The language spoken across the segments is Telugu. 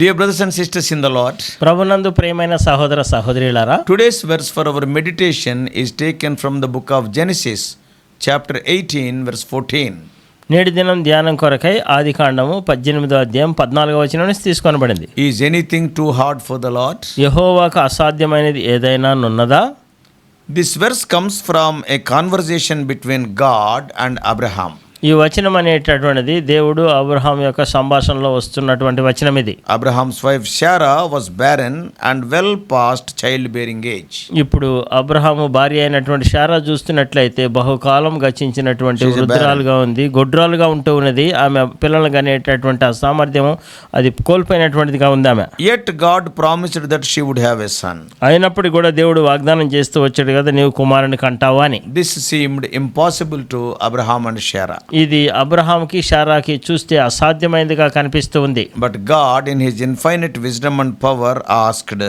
Dear brothers and sisters in the Lord, ప్రభునందు ప్రియమైన సహోదర సహోదరులారా, today's verse for our meditation is taken from the book of Genesis, chapter 18, verse 14. నేటి దినం ధ్యానం కొరకై ఆదికాండము 18వ అధ్యాయం 14వ వచనం నుంచి తీసుకొనబడింది. Is anything too hard for the Lord? యెహోవాకు అసాధ్యమైనది ఏదైనా నున్నదా? This verse comes from a conversation between God and Abraham. ఈ వచనం అనేటటువంటిది దేవుడు అబ్రహాం యొక్క సంభాషణలో వస్తున్నటువంటి వచనం ఇది. Abraham's wife Sarah was barren and well past childbearing age. ఇప్పుడు అబ్రహాము భార్య అయినటువంటి శారా చూస్తున్నట్లయితే బహుకాలం గతించినటువంటి వృద్ధురాలుగా ఉంది, గొడ్రాలుగా ఉంటూ ఉన్నది. ఆమె పిల్లలు కనేటటువంటి ఆ సామర్థ్యము అది కోల్పోయినటువంటిదిగా ఉంది ఆమె. Yet God promised that she would have a son. అయినప్పుడు కూడా దేవుడు వాగ్దానం చేస్తూ వచ్చాడు కదా, నీవు కుమారుని కంటావు అని. This seemed impossible to Abraham and Sarah. ఇది అబ్రహాంకి శారాకి చూస్తే అసాధ్యమైనదిగా కనిపిస్తూ ఉంది. But God in his infinite wisdom and power asked,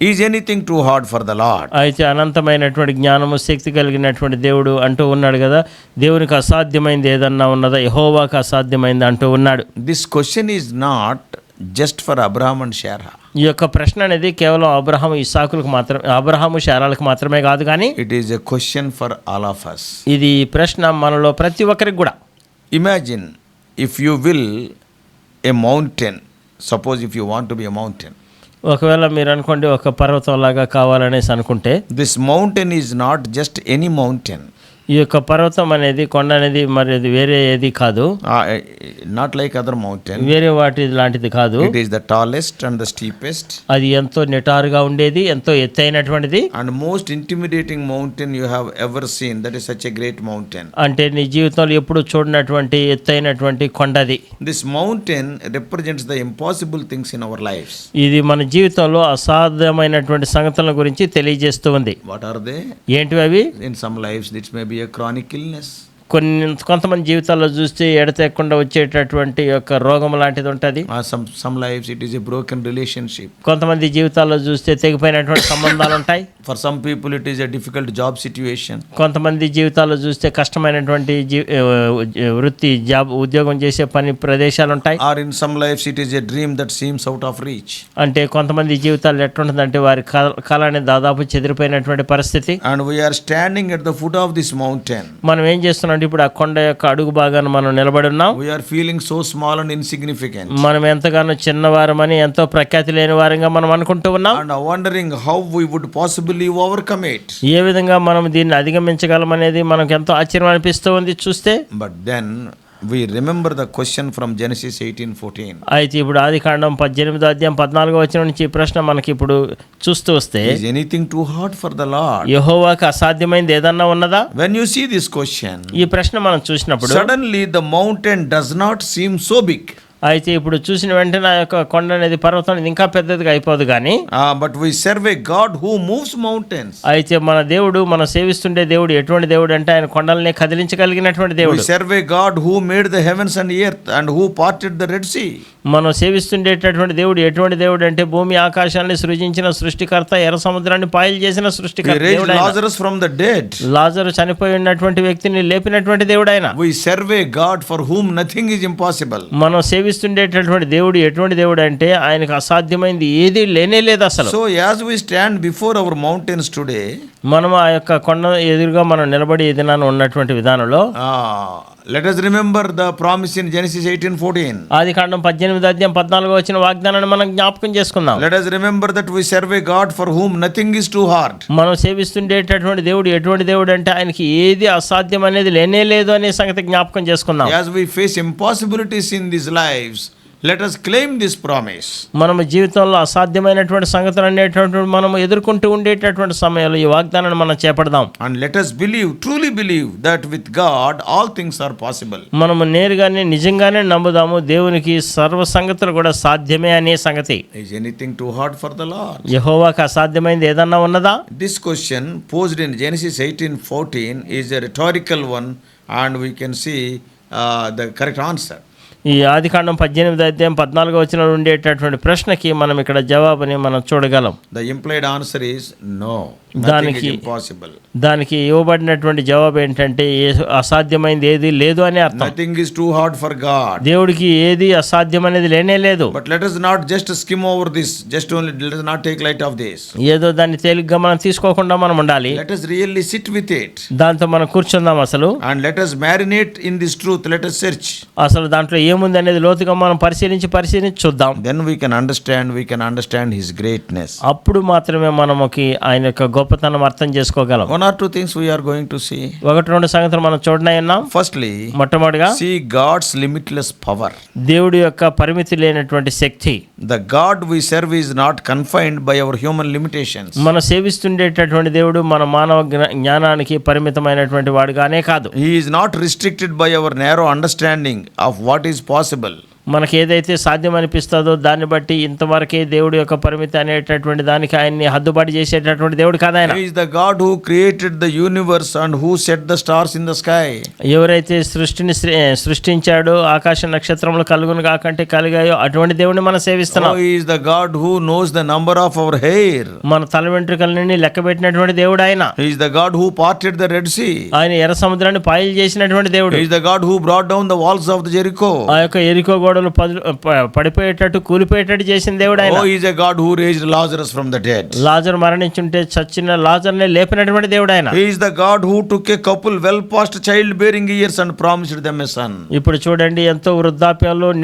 is anything too hard for the Lord? అయితే అనంతమైనటువంటి జ్ఞానము శక్తి కలిగినటువంటి దేవుడు అంటూ ఉన్నాడు కదా, దేవునికి అసాధ్యమైంది ఏదన్నా ఉన్నదా, యెహోవాకు అసాధ్యమైంది అంటూ ఉన్నాడు. This question is not just for Abraham and Sarah. ఈ యొక్క ప్రశ్న అనేది కేవలం అబ్రహాము ఇస్సాకులకు మాత్రమే, అబ్రహాము శారాలకు మాత్రమే కాదు, కానీ It is a question for all of us. ఇది ప్రశ్న మనలో ప్రతి ఒక్కరికి కూడా. Imagine, if you will, a mountain. Suppose if you want to be a mountain. ఒకవేళ మీరు అనుకోండి ఒక పర్వతం లాగా కావాలనేసి అనుకుంటే, This mountain is not just any mountain. ఈ యొక్క పర్వతం అనేది కొండ అనేది మరి అది వేరే ఏది కాదు, Not like other mountain. వేరే వాటి లాంటిది కాదు. It is the tallest and the steepest అది ఎంతో నిటారుగా ఉండేది, ఎంతో ఎత్తైనటువంటిది, and most intimidating mountain you have ever seen. That is such a great mountain. అంటే నీ జీవితంలో ఎప్పుడు చూడనటువంటి ఎత్తైనటువంటి కొండది. This mountain represents the impossible things in our lives. ఇది మన జీవితంలో అసాధ్యమైనటువంటి సంగతుల గురించి తెలియజేస్తూ ఉంది. What are they? ఏంటివి అవి? In some lives this may be a chronic illness. కొంతమంది జీవితాల్లో చూస్తే ఎడతెక్కకుండా వచ్చేటటువంటి యొక్క రోగం లాంటిది ఉంటుంది. Some lives it is a broken relationship. కొంతమంది జీవితాల్లో చూస్తే తెగిపోయినటువంటి సంబంధాలు ఉంటాయి. For some people it is a difficult job situation. కొంతమంది జీవితాల్లో చూస్తే కష్టమైనటువంటి వృత్తి ఉద్యోగం చేసే పని ప్రదేశాలు ఉంటాయి. Or in some lives it is a dream that seems out of reach. అంటే కొంతమంది జీవితాలు ఎట్లుంటుందంటే వారి కళ అనేది దాదాపు చెదిరిపోయినటువంటి పరిస్థితి. And we are standing at the foot of this mountain. మనం ఏం చేస్తున్నాం? ఇప్పుడు ఆ కొండ యొక్క అడుగు భాగాన మనం నిలబడి ఉన్నాం. We are feeling so small and insignificant. మనం ఎంతగానో చిన్నవారమని, ఎంతో ప్రఖ్యాతి లేని వారంగా మనం అనుకుంటూ ఉన్నాం. And wondering how we would possibly overcome it. ఏ విధంగా మనం దీన్ని అధిగమించగలం అనేది మనకు ఎంతో ఆశ్చర్యం అనిపిస్తూ ఉంది చూస్తే. But then we remember the question from Genesis 18:14. అయితే ఇప్పుడు ఆదికాండం 18వ అధ్యాయం 14వ వచనం నుంచి ఈ ప్రశ్న మనకి ఇప్పుడు చూస్తూ వస్తే, Is anything too hard for the Lord? యెహోవాకు అసాధ్యమైంది ఏదన్నా ఉన్నదా? When you see this question, ఈ ప్రశ్న మనం చూసినప్పుడు suddenly the mountain does not seem so big. అయితే ఇప్పుడు చూసిన వెంటనే ఆ యొక్క కొండ అనేది పర్వతం అనేది ఇంకా పెద్దదిగా అయిపోదు, కానీ But we serve a God who moves mountains. అయితే మన దేవుడు, మనం సేవిస్తుండే దేవుడు ఎటువంటి దేవుడు అంటే ఆయన కొండల్ని కదిలించగలిగినటువంటి We దేవుడు. serve a God who made the heavens and earth and who parted the Red Sea. మనం సేవిస్తుండేటటువంటి దేవుడు ఎటువంటి దేవుడు అంటే భూమి ఆకాశాన్ని సృజించిన సృష్టికర్త, ఎర్ర సముద్రాన్ని పాయలు చేసిన He సృష్టికర్త raised దేవుడు ఆయన. Lazarus from the dead. లాజరు చనిపోయి ఉన్నటువంటి వ్యక్తిని లేపినటువంటి దేవుడు ఆయన. We serve a God for whom nothing is impossible. మనం సేవిస్తుండేటటువంటి దేవుడు ఎటువంటి దేవుడు అంటే ఆయనకు అసాధ్యమైంది ఏది లేనే లేదు అసలు. So as we stand before our mountains today, మనం ఆ యొక్క కొండ ఎదురుగా మనం నిలబడి ఏదైనా ఉన్నటువంటి విధానంలో let us remember the promise in Genesis 18:14. ఆదికాండం 18వ అధ్యాయం 14వ వచన వాగ్దానాన్ని మనం జ్ఞాపకం చేసుకుందాం. Let us remember that we serve a God for whom nothing is too hard. మనం సేవిస్తుండేటటువంటి దేవుడు ఎటువంటి దేవుడు అంటే ఆయనకి ఏది అసాధ్యం అనేది లేనే లేదు అనే సంగతి జ్ఞాపకం చేసుకుందాం. As we face impossibilities in these lives, let us claim this promise. మనం జీవితంలో అసాధ్యమైనటువంటి సంగతులు అనేటటువంటి మనం ఎదుర్కొంటూ ఉండేటటువంటి సమయంలో ఈ వాగ్దానాన్ని మనం చేపడదాం. And let us believe, truly believe, that with God all things are possible. మనము నేరుగానే నిజంగానే నమ్ముదాము, దేవునికి సర్వ సంగతులు కూడా సాధ్యమే అనే సంగతి. Is anything too hard for the Lord? యెహోవాకు అసాధ్యమైంది ఏదన్నా ఉన్నదా? This question posed in Genesis 18:14 is a rhetorical one, and we can see the correct answer. ఈ ఆదికాండం 18వ అధ్యాయం 14వ వచనంలో ఉండేటటువంటి ప్రశ్నకి మనం ఇక్కడ జవాబుని మనం చూడగలం. The implied answer is no. Nothing is దానికి impossible. దానికి ఇవ్వబడినటువంటి జవాబు ఏంటంటే అసాధ్యమైంది ఏది లేదు అని అర్థం. Nothing is too hard for God. దేవుడికి ఏది అసాధ్యం అనేది లేనే లేదు. But let us not just skim over this. Let us not take light of this. ఏదో దాన్ని తేలిగ్గా మనం తీసుకోకుండా మనం ఉండాలి. Let us really sit with it. దాంతో మనం కూర్చుందాం అసలు. And let us marinate in this truth. Let us search. అసలు దాంట్లో ఏముంది అనేది లోతుగా మనం పరిశీలించి చూద్దాం. Then we can understand his greatness. అప్పుడు మాత్రమే మనకి ఆయన యొక్క గొప్పతనం అర్థం చేసుకోగలం. One or two things we are going to see. 1-2 సంగతులు మనం చూడనే ఉన్నాం. Firstly, మొట్టమొదటిగా see God's limitless power. దేవుడి యొక్క పరిమితి లేనటువంటి శక్తి. The God we serve is not confined by our human limitations. మనం సేవిస్తుండేటటువంటి దేవుడు మన మానవ జ్ఞానానికి పరిమితమైనటువంటి వాడుగానే కాదు. He is not restricted by our narrow understanding of what is possible. మనకి ఏదైతే సాధ్యం అనిపిస్తుందో దాన్ని బట్టి ఇంతవరకే దేవుడి యొక్క పరిమితి అనేటటువంటి దానికి ఆయన్ని హద్దుబాటు చేసేటటువంటి దేవుడు కాదు ఆయన. He is the God who created the universe and who set the stars in the sky. ఎవరైతే సృష్టించాడో ఆకాశ నక్షత్రములు కలుగును కాకంటే కలిగాయో అటువంటి దేవుడిని మనం సేవిస్తున్నాం. He is the God who knows the number of our hair. మన తల వెంట్రుకలన్నీ లెక్క పెట్టినటువంటి దేవుడు ఆయన. He is the God who parted the Red Sea. ఆయన ఎర్ర సముద్రాన్ని పాయలు చేసినటువంటి దేవుడు. He is the God who brought down the walls of the Jericho. ఆ యొక్క ఎరికో గోడలు పడిపోయేటట్టు కూలిపోయేటట్టు చేసిన దేవుడు ఆయన. Oh, he is a God who raised Lazarus from the dead. లాజరు మరణించుంటే చచ్చిన లాజర్ని లేపినటువంటి దేవుడు ఆయన. He is the God who took a couple well past childbearing years and promised them a son. ఇప్పుడు చూడండి, ఎంతో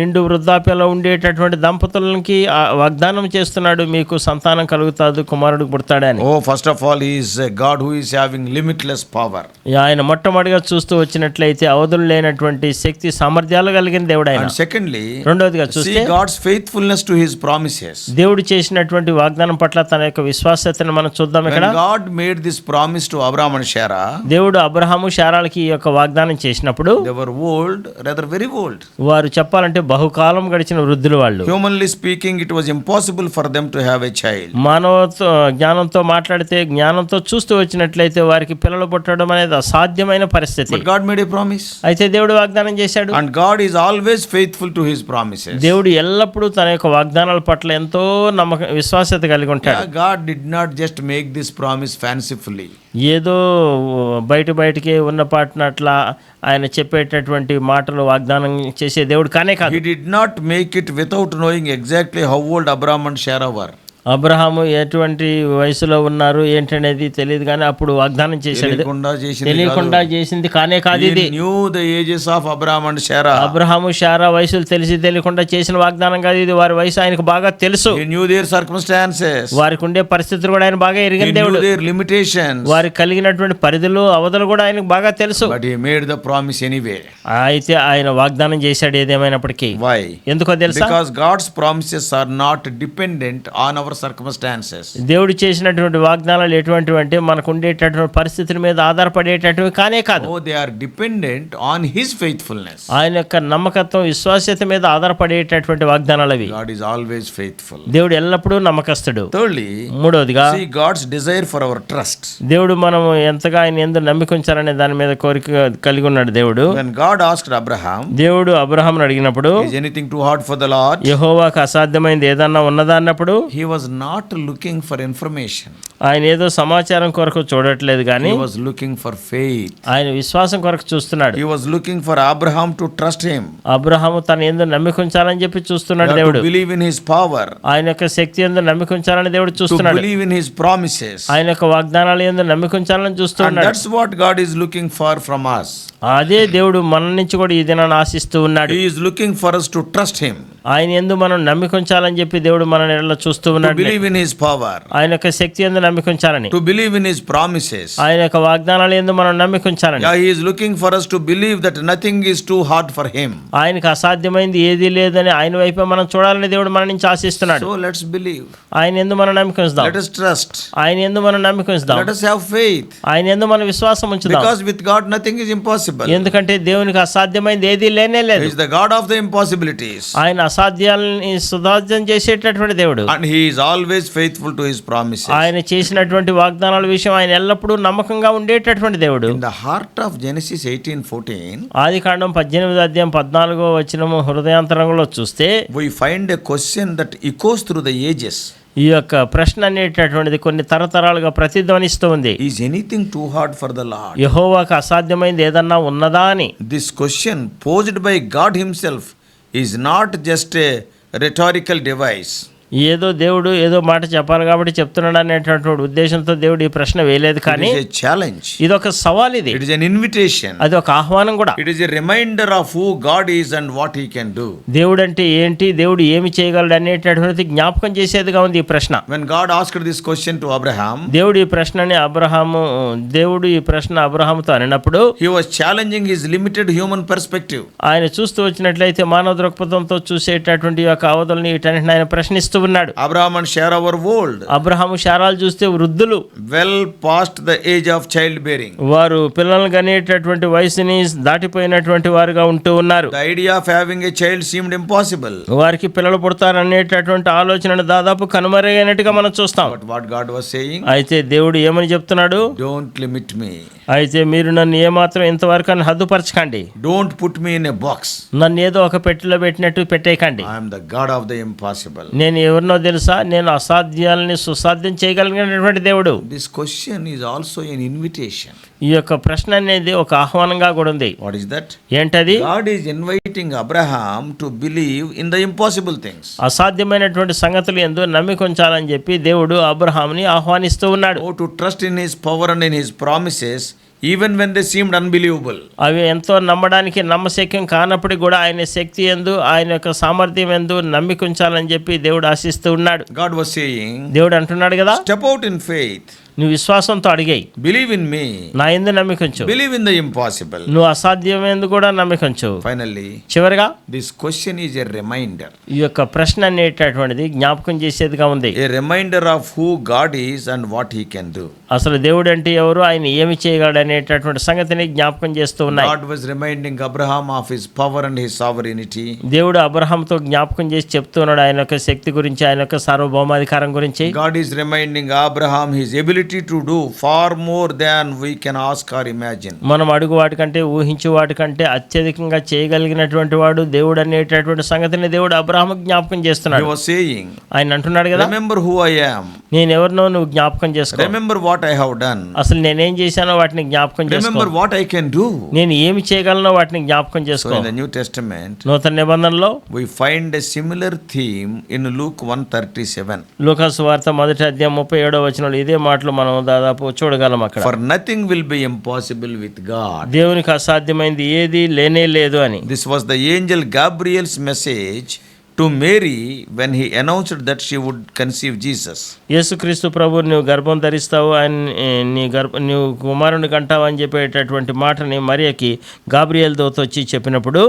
నిండు వృద్ధాప్యంలో ఉండేటటువంటి దంపతులకి వాగ్దానం చేస్తున్నాడు, మీకు సంతానం కలుగుతాడు, కుమారుడు పుడతాడని. Oh, first of all, he is a God who is having limitless power. ఆయన మొట్టమొదటిగా చూస్తూ వచ్చినట్లయితే అవధులు లేనటువంటి శక్తి సామర్థ్యాలు కలిగిన దేవుడు ఆయన. And secondly, రెండోదిగా చూస్తే see God's faithfulness to his promises. దేవుడు చేసినటువంటి వాగ్దానం పట్ల తన యొక్క విశ్వాసతను మనం చూద్దాం. ఇక్కడ When God made this promise to Abraham and Sarah, దేవుడు అబ్రహాము శారాలకి ఈ యొక్క వాగ్దానం చేసినప్పుడు they were old, rather very old. వారు చెప్పాలంటే బహుకాలం గడిచిన వృద్ధులు వాళ్ళు. Humanly speaking, it was impossible for them to have a child. మానవతో జ్ఞానంతో మాట్లాడితే, జ్ఞానంతో చూస్తూ వచ్చినట్లయితే వారికి పిల్లలు పుట్టడం అనేది అసాధ్యమైన పరిస్థితి. But God made a promise. అయితే దేవుడు వాగ్దానం చేశాడు. And God is always faithful to his promises. దేవుడు ఎల్లప్పుడూ తన యొక్క వాగ్దానాల పట్ల ఎంతో విశ్వాసత కలిగి ఉంటాడు. God did not just make this promise fancifully. ఏదో బయటకే ఉన్న పాటనట్లా ఆయన చెప్పేటటువంటి మాటలు వాగ్దానం చేసే దేవుడు కానే కాదు. He did not make it without knowing exactly how old Abraham and Sarah were. Abraham ఎటువంటి వయసులో ఉన్నారు ఏంటనేది తెలియదు, కానీ అప్పుడు వాగ్దానం చేశాడు. తెలియకుండా చేసింది కానే కాదు ఇది. Knew the ages of Abraham and Sarah. Abraham Sarah వయసులు తెలియకుండా చేసిన వాగ్దానం కాదు ఇది. వారి వయసు ఆయనకు బాగా తెలుసు. He knew their circumstances. వారికి ఉండే పరిస్థితులు కూడా ఆయన బాగా ఎరిగిన దేవుడు. Their limitations. వారికి కలిగినటువంటి పరిధులు అవధులు కూడా ఆయనకు బాగా తెలుసు. But he made the promise anyway. అయితే ఆయన వాగ్దానం చేశాడు ఏదేమైనప్పటికీ. Why? ఎందుకో తెలుసా? Because God's promises are not dependent on our circumstances. దేవుడు చేసినటువంటి వాగ్దానాలు ఎటువంటివి అంటే మనకు ఉండేటటువంటి పరిస్థితుల మీద ఆధారపడేటటువంటివి కానే కాదు. Oh, they are dependent on his faithfulness. ఆయన యొక్క నమ్మకత్వం, విశ్వాస్యత మీద ఆధారపడేటటువంటి వాగ్దానాలు అవి. God is always faithful. దేవుడు ఎల్లప్పుడూ నమ్మకస్తుడు. Thirdly, మూడోదిగా see God's desire for our trust. దేవుడు మనం ఎంతగా ఆయన యందు నమ్మిక ఉంచాలనే దాని మీద కోరిక కలిగి ఉన్నాడు దేవుడు. When God asked Abraham, దేవుడు అబ్రహామును అడిగినప్పుడు, is anything too hard for the Lord? యెహోవాకు అసాధ్యమైంది ఏదన్నా ఉన్నదా అన్నప్పుడు, He was not looking for information. ఆయన ఏదో సమాచారం కొరకు చూడట్లేదు కానీ He was looking for faith. ఆయన విశ్వాసం కొరకు చూస్తున్నాడు. He was looking for Abraham to trust him. Abraham తన యందు నమ్మిక ఉంచాలని చెప్పి చూస్తున్నాడు దేవుడు. To believe in his power. ఆయన యొక్క శక్తి యందు నమ్మిక ఉంచాలని దేవుడు To చూస్తున్నాడు. believe in his promises. ఆయన యొక్క వాగ్దానాల యందు నమ్మిక ఉంచాలని And చూస్తున్నాడు. that's what God is looking for from us. అదే దేవుడు మన నుంచి కూడా ఈ దినాన్ని ఆశిస్తూ ఉన్నాడు. He is looking for us to trust him. ఆయన యందు మనం నమ్మిక ఉంచాలని చెప్పి దేవుడు మన నెలలో చూస్తూ To ఉన్నాడు. believe in his power. ఆయన యొక్క శక్తి యందు నమ్మిక ఉంచాలని, To believe in his promises. ఆయన యొక్క వాగ్దానాల యందు మనం నమ్మిక ఉంచాలని. Yeah, he is looking for us to believe that nothing is too hard for him. ఆయనకు అసాధ్యమైంది ఏది లేదని ఆయన వైపే మనం చూడాలని దేవుడు మన నుంచి ఆశిస్తున్నాడు. So let's believe. ఆయన యందు మనం నమ్మిక ఉంచుదాం. Let us trust. ఆయన యందు మనం నమ్మిక ఉంచుదాం. Let us have faith. ఆయన యందు మన విశ్వాసం ఉంచుదాం. Because with God nothing is impossible. ఎందుకంటే దేవునికి అసాధ్యమైంది ఏది లేనే లేదు. He is the God of the impossibilities. ఆయన అసాధ్యాలని సుసాధ్యం చేసేటటువంటి దేవుడు. and he is always faithful to his promises. ఆయన చేసినటువంటి వాగ్దానాల విషయం ఆయన ఎల్లప్పుడూ నమ్మకంగా ఉండేటటువంటి దేవుడు. In the heart of Genesis 18:14, ఆదికాండం 18:14 హృదయాంతరంలో చూస్తే we find a question that echoes through the ages. ఈ యొక్క ప్రశ్న అనేటటువంటిది కొన్ని తరతరాలుగా ప్రతిధ్వనిస్తూ ఉంది. Is anything too hard for the Lord? యెహోవాకు అసాధ్యమైనది ఏదన్నా ఉన్నదా అని. This question posed by God himself is not just a rhetorical device. ఏదో దేవుడు ఏదో మాట చెప్పాలి కాబట్టి చెప్తున్నాడు అనేటటువంటి ఉద్దేశంతో దేవుడు ఈ ప్రశ్న వేయలేదు, కానీ It is a challenge. ఇది ఒక సవాల్, ఇది It is an invitation. అది ఒక ఆహ్వానం కూడా. It is a reminder of who God is and what he can do. దేవుడు అంటే ఏంటి, దేవుడు ఏమి చేయగలడు అనేటటువంటి జ్ఞాపకం చేసేదిగా ఉంది ఈ ప్రశ్న. When God asked this question to Abraham, దేవుడు ఈ ప్రశ్న అబ్రహాముతో అనినప్పుడు he was challenging his limited human perspective. ఆయన చూస్తూ వచ్చినట్లయితే మానవ దృక్పథంతో చూసేటటువంటి యొక్క అవధుల్ని వీటన్నిటిని ఆయన ప్రశ్నిస్తూ ఉన్నాడు. Abraham and Sarah were old, Abraham శారాలు చూస్తే వృద్ధులు, well past the age of childbearing. వారు పిల్లలు కనేటటువంటి వయసుని దాటిపోయినటువంటి వారుగా ఉంటూ ఉన్నారు. The idea of having a child seemed impossible. వారికి పిల్లలు పుడతారనేటటువంటి ఆలోచనను దాదాపు కనుమరుగైనట్టుగా మనం చూస్తాం. But what God was saying, అయితే దేవుడు ఏమని చెప్తున్నాడు, don't limit me. అయితే మీరు నన్ను ఏమాత్రం ఇంతవరకు అని హద్దుపరచకండి, Don't put me in a box. నన్ను ఏదో ఒక పెట్టెలో పెట్టినట్టు పెట్టేయకండి. I am the God of the impossible. నేను ఎవరినో తెలుసా, నేను అసాధ్యాలని సుసాధ్యం చేయగలిగినటువంటి దేవుడు. This question is also an invitation. ఈ యొక్క ప్రశ్న అనేది ఒక ఆహ్వానంగా కూడా ఉంది. What is that? ఏంటది? God is inviting Abraham to believe in the impossible things. అసాధ్యమైనటువంటి సంగతులు యందు నమ్మిక ఉంచాలని చెప్పి దేవుడు అబ్రహాముని ఆహ్వానిస్తూ ఉన్నాడు. Oh, to trust in his power and in his promises even when they seemed unbelievable. అవి ఎంతో నమ్మడానికి నమ్మశక్యం కానప్పటికీ కూడా ఆయన శక్తి యందు, ఆయన యొక్క సామర్థ్యం యందు నమ్మిక ఉంచాలని చెప్పి దేవుడు ఆశిస్తూ ఉన్నాడు. God was saying, దేవుడు అంటున్నాడు కదా, step out in faith. నువ్వు విశ్వాసంతో అడిగాయి, Believe in me. నా యందు నమ్మిక ఉంచు. Believe in the impossible. నువ్వు అసాధ్యమైందు కూడా నమ్మిక ఉంచు. Finally, చివరిగా this question is a reminder. ఈ యొక్క ప్రశ్న అనేటటువంటిది జ్ఞాపకం చేసేదిగా ఉంది. A reminder of who God is and what he can do. అసలు దేవుడు అంటే ఎవరు, ఆయన ఏమి చేయగలడు అనేటటువంటి సంగతిని జ్ఞాపకం చేస్తూ ఉన్నాయి. God was reminding Abraham of his power and his sovereignty. దేవుడు అబ్రహాంతో జ్ఞాపకం చేసి చెప్తున్నాడు ఆయన యొక్క శక్తి గురించి, ఆయన యొక్క సార్వభౌమాధికారం గురించి. God is reminding Abraham his ability to do far more than we can ask or imagine. మనం అడుగు వాటికంటే ఊహించు వాటికంటే అత్యధికంగా చేయగలిగినటువంటి వాడు దేవుడు అనేటటువంటి సంగతిని దేవుడు అబ్రహాము జ్ఞాపకం He చేస్తున్నాడు. was saying, ఆయన అంటున్నాడు కదా, remember who I am. నేను ఎవరినో నువ్వు జ్ఞాపకం చేసుకో. Remember what I have done. అసలు నేనేం చేశానో వాటిని జ్ఞాపకం చేసుకో. Remember what I can do. నేను ఏమి చేయగలనో వాటిని జ్ఞాపకం So చేసుకో. in the New Testament, నూతన నిబంధనలో we find a similar theme in Luke 1:37. లూకాసు వార్త 1:37 ఇదే మాటలు మనం దాదాపు చూడగలం అక్కడ. For nothing will be impossible with God. దేవునికి అసాధ్యమైంది ఏది లేనే లేదు అని. This was the angel Gabriel's message to Mary when he announced that she would conceive Jesus. యేసుక్రీస్తు ప్రభు నువ్వు గర్భం ధరిస్తావు, ఆయన నువ్వు కుమారుని కంటావు అని చెప్పేటటువంటి మాటని మరియకి గాబ్రియల్ దూత వచ్చి చెప్పినప్పుడు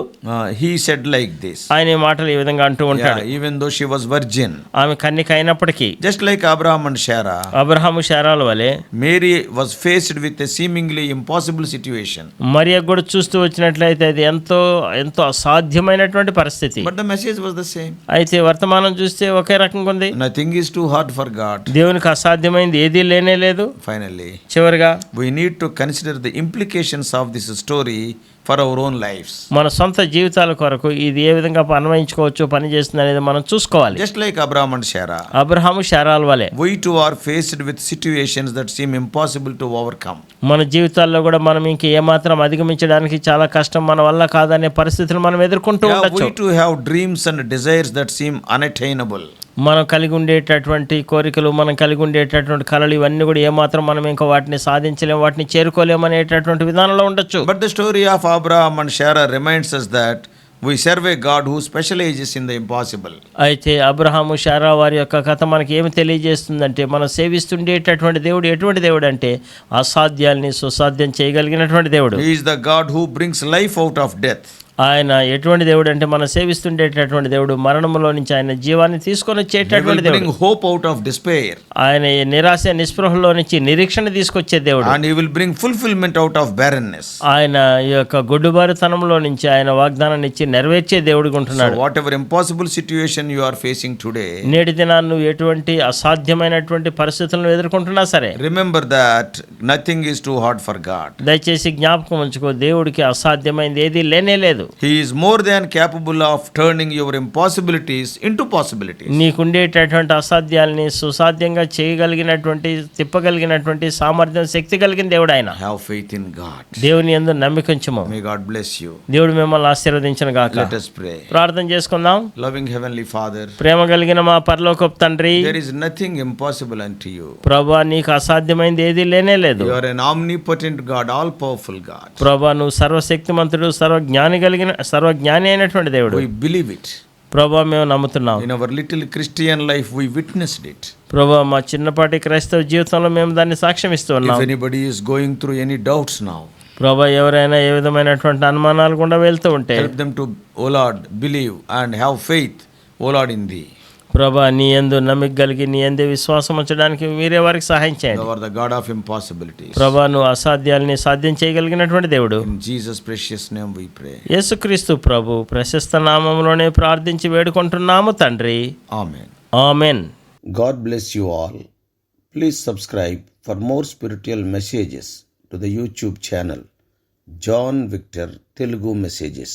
He said like this. ఆయన ఈ మాటలు ఈ విధంగా అంటూ ఉంటాడు. Even though she was virgin, ఆమె కన్యక అయినప్పటికీ, just like Abraham and Sarah, Abraham శారాల వలె Mary was faced with a seemingly impossible situation. మరియకు కూడా చూస్తూ వచ్చినట్లయితే అది ఎంతో ఎంతో అసాధ్యమైనటువంటి పరిస్థితి. But the message was the same. అయితే వర్తమానం చూస్తే ఒకే రకంగా ఉంది. Nothing is too hard for God. దేవునికి అసాధ్యమైంది ఏదీ లేనే లేదు. Finally, చివరిగా we need to consider the implications of this story for our own lives. మన సొంత జీవితాల కొరకు ఇది ఏ విధంగా అన్వయించుకోవచ్చు, పనిచేస్తుంది అనేది మనం చూసుకోవాలి. Just like Abraham and Sarah, Abraham శారాల వలె we too are faced with situations that seem impossible to overcome. మన జీవితాల్లో కూడా మనం ఇంక ఏమాత్రం అధిగమించడానికి చాలా కష్టం, మన వల్ల కాదనే పరిస్థితులు మనం ఎదుర్కొంటూ ఉండొచ్చు. We too have dreams and desires that seem unattainable. మనం కలిగి ఉండేటటువంటి కోరికలు, మనం కలిగి ఉండేటటువంటి కళలు, ఇవన్నీ కూడా ఏమాత్రం మనం ఇంకా వాటిని సాధించలేము, వాటిని చేరుకోలేము అనేటటువంటి విధానంలో ఉండొచ్చు. But the story of Abraham and Sarah reminds us that we serve a God who specializes in the impossible. అయితే అబ్రహాము శారా వారి యొక్క కథ మనకి ఏమి తెలియజేస్తుందంటే, మనం సేవిస్తుండేటటువంటి దేవుడు ఎటువంటి దేవుడు అంటే అసాధ్యాల్ని సుసాధ్యం చేయగలిగినటువంటి దేవుడు. He is the God who brings life out of death. ఆయన ఎటువంటి దేవుడు అంటే మనం సేవిస్తుండేటటువంటి దేవుడు, మరణములో నుంచి ఆయన జీవాన్ని తీసుకొని He వచ్చేటటువంటి will దేవుడు. bring hope out of despair. ఆయన ఈ నిరాశ నిస్పృహలో నుంచి నిరీక్షణ తీసుకొచ్చే దేవుడు. And He will bring fulfillment out of barrenness. ఆయన ఈ యొక్క గొడ్డుబారితనంలో నుంచి ఆయన వాగ్దానాన్ని ఇచ్చి నెరవేర్చే దేవుడిగా So ఉంటున్నాడు. whatever impossible situation you are facing today, నేటి దినాన్ని నువ్వు ఎటువంటి అసాధ్యమైనటువంటి పరిస్థితులను ఎదుర్కొంటున్నా సరే, remember that nothing is too hard for God. దయచేసి జ్ఞాపకం ఉంచుకో, దేవుడికి అసాధ్యమైంది ఏది లేనే లేదు. He is more than capable of turning your impossibilities into possibilities. నీకుండేటటువంటి అసాధ్యాల్ని సుసాధ్యంగా చేయగలిగినటువంటి, తిప్పగలిగినటువంటి సామర్థ్యం, శక్తి కలిగిన దేవుడు ఆయన. Have faith in God. దేవుని యందు నమ్మిక ఉంచుము. May God bless you. దేవుడు మిమ్మల్ని ఆశీర్వదించును గాక. Let us pray. ప్రార్థన చేసుకుందాం. Loving Heavenly Father, ప్రేమ కలిగిన మా పరలోకపు తండ్రి, there is nothing impossible unto you. ప్రభువా నీకు అసాధ్యమైంది ఏది లేనే లేదు. You are an omnipotent God, all powerful God. ప్రభువా నువ్వు సర్వశక్తిమంతుడు, సర్వజ్ఞాని అయినటువంటి దేవుడు. We believe it. ప్రభువా మేము నమ్ముతున్నాం. In our little Christian life, we witnessed it. ప్రభువా మా చిన్నపాటి క్రైస్తవ జీవితంలో మేము దాన్ని సాక్ష్యం ఇస్తూ If ఉన్నాం. anybody is going through any doubts now, ప్రభువా ఎవరైనా ఏ విధమైనటువంటి అనుమానాలు గుండా వెళ్తూ ఉంటే, help them to, O Lord, believe and have faith, O Lord, in Thee. ప్రభా నీ యందు నమ్మిక కలిగి నీ యందే విశ్వాసం ఉంచడానికి మీరే వారికి సహాయం చేయండి. Thou art the God of impossibilities. ప్రభా నువ్వు అసాధ్యాల్ని సాధ్యం చేయగలిగినటువంటి దేవుడు. In Jesus' precious name we pray. యేసుక్రీస్తు ప్రభు ప్రశస్త నామములోనే ప్రార్థించి వేడుకుంటున్నాము తండ్రి. Amen. Amen. God bless you all. Please subscribe for more spiritual messages to the YouTube channel John Victor Telugu Messages.